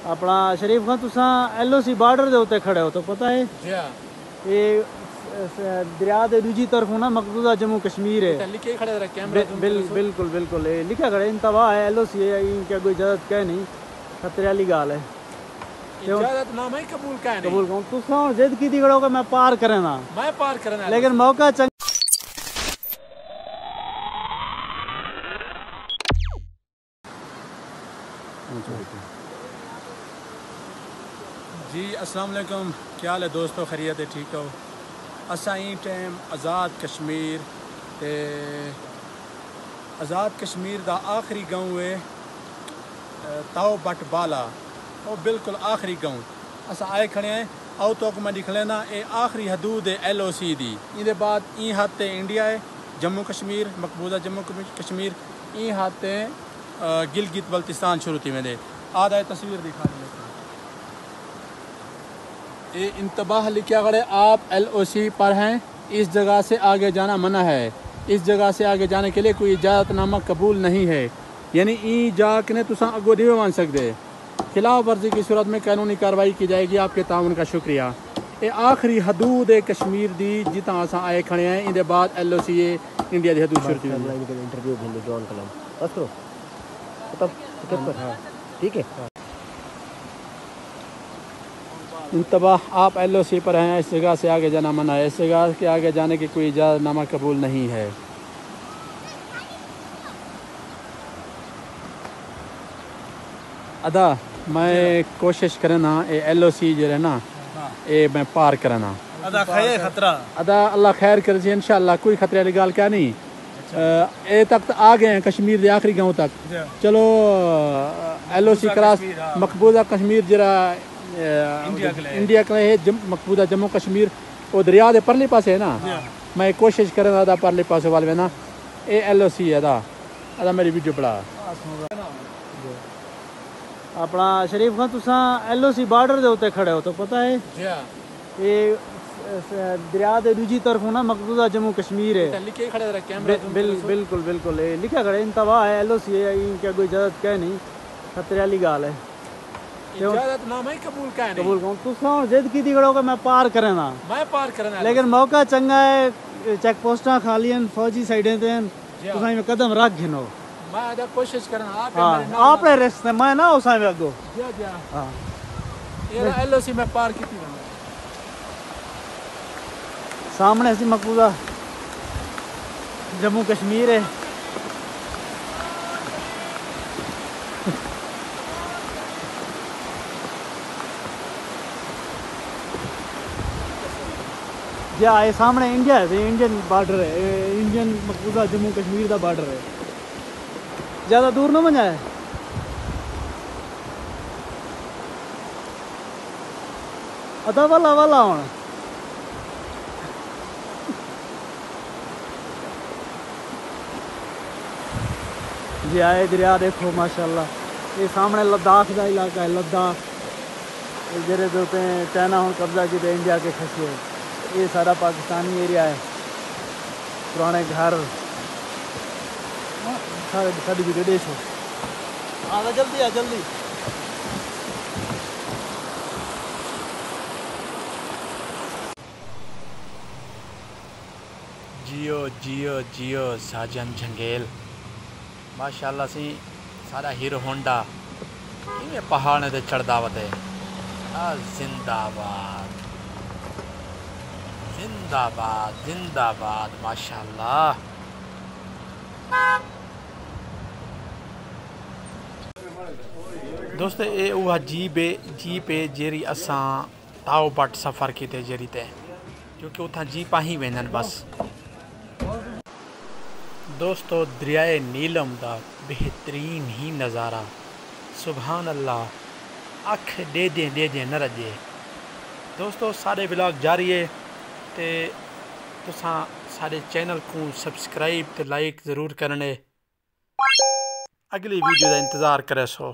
अपना शरीफ Khan तुसां LOC border दे उत्ते खड़े हो तो पता है ये दरिया दे दूजी तरफ ना मकबूजा जम्मू कश्मीर है। बिल्कुल बिल्कुल ये लिखा खड़े इंतबा है LOC है, इनकी कोई इजाजत कह नहीं, खतरे वाली गाल है। इजाजत ना मैं कबूल कह नहीं, कबूल कहूं तुसां जिद की दी खड़ो कि मैं पार करना, लेकिन मौका जी अस्सलाम वालेकुम, क्या हाल है दोस्तों, खैरियत है, ठीक हो। असा ई टाइम आज़ाद कश्मीर ते आज़ाद कश्मीर दा आखिरी गाँव है ताओ बट बाला, वो बिल्कुल आखिरी गाँव असा आए खड़े हैं। आओ तो मैं दिख लेना ये आखिरी हदूद है LOC दी। इहदे बाद ई हाथ इंडिया है, जम्मू कश्मीर मकबूजा जम्मू कश्मीर, ई हाथ गिलगित बल्तिस्तान शुरू थी मेरे आधा तस्वीर दिखा दी। ये इंतबाह लिखा गया आप LOC पर हैं, इस जगह से आगे जाना मना है, इस जगह से आगे जाने के लिए कोई इजाज़तनामा कबूल नहीं है, यानी ई जाके ने तुसा अगो नहीं मान सकते, खिलाफ वर्जी की सूरत में कानूनी कार्रवाई की जाएगी। आपके ताउन का शुक्रिया। ये आखिरी हदूद है कश्मीर दी जितना असा आए खड़े हैं, इनके बाद LOC इंडिया की हदूद शुरू थी। इंटरव्यू जॉन कलम बस करो ठीक है। इंतबाह आप LOC पर हैं, इस जगह से आगे जाना मना है, इस जगह के आगे जाने की कोई इजाज़तनामा कबूल नहीं है। अदा मैं कोशिश करना ये LOC जो है ना ये मैं पार करना, अदा खतरा अदा अल्लाह खैर करे जी इंशाअल्लाह, कोई खतरे वाली गाल क्या नहीं। ए तक तो आ गए हैं कश्मीर के आखिरी गाँव तक, चलो LOC क्रॉस मकबूजा कश्मीर जरा इंडिया का है मकबूजा जम्मू कश्मीर, वो दरिया दे परले पासे है ना, मैं कोशिश करना था परले पासे वाले में ना ये LOC है अदा मेरी वीडियो पढ़ा। अपना शरीफ खान तुसां LOC बार्डर दे उत्ते खड़े हो तो पता है ये दरिया दे दूजी तरफ ना मकबूजा जम्मू कश्मीर है। बिल्कुल बिल्कुल ये लिखा खड़े इंतबा है LOC है, इनकी कोई इजाजत कह नहीं, खतरे वाली गाल है। इजाजत ना मैं कबूल कह नहीं, कबूल कहूं तुसां जिद की दी खड़ो कि मैं पार करना, लेकिन मौका चंगा है, चेक पोस्टां खालियन फौजी साइडें ते तुसां में कदम रख घिनो, मैं कोशिश करना आप रिश्ते मैं ना उस में अगो हां ये LOC में पार की थी सामने से मकबूजा जम्मू कश्मीर है। या ये सामने इंडिया है, इंडियन बॉर्डर है, इंडियन मकबूजा जम्मू कश्मीर का बॉर्डर है, ज़्यादा दूर ना मजा है। अदा वाला वाला हूँ जी आए दरिया देखो माशाल्लाह, ये सामने लद्दाख का इलाका है, लद्दाख जरे तो चाइना हूँ कब्जा की तो इंडिया के खसिए, ये सारा पाकिस्तानी एरिया है, पुराने घर साड़ी भी देश हो। आ जल्दी आ जल्दी जियो जियो जियो साजन जंगेल माशाल्लाह सी सारा हीरो होंडा किमें पहाड़ ने चढ़दा वते जिंदाबाद जिंदाबाद जिंदाबाद माशाल्लाह। दोस्तों ये वह जीप है जेरी असां ताओ बट सफ़र किते जेरी ते, क्योंकि उतना जीपा ही वेंदन बस। दोस्तों दरियाए नीलम का बेहतरीन ही नज़ारा, सुभान अल्लाह, अख दे दे न रजे। दोस्तों सारे व्लॉग जारी है ते तुसां सारे चैनल को सब्सक्राइब ते लाइक ज़रूर करने, अगली वीडियो का इंतज़ार करे सो।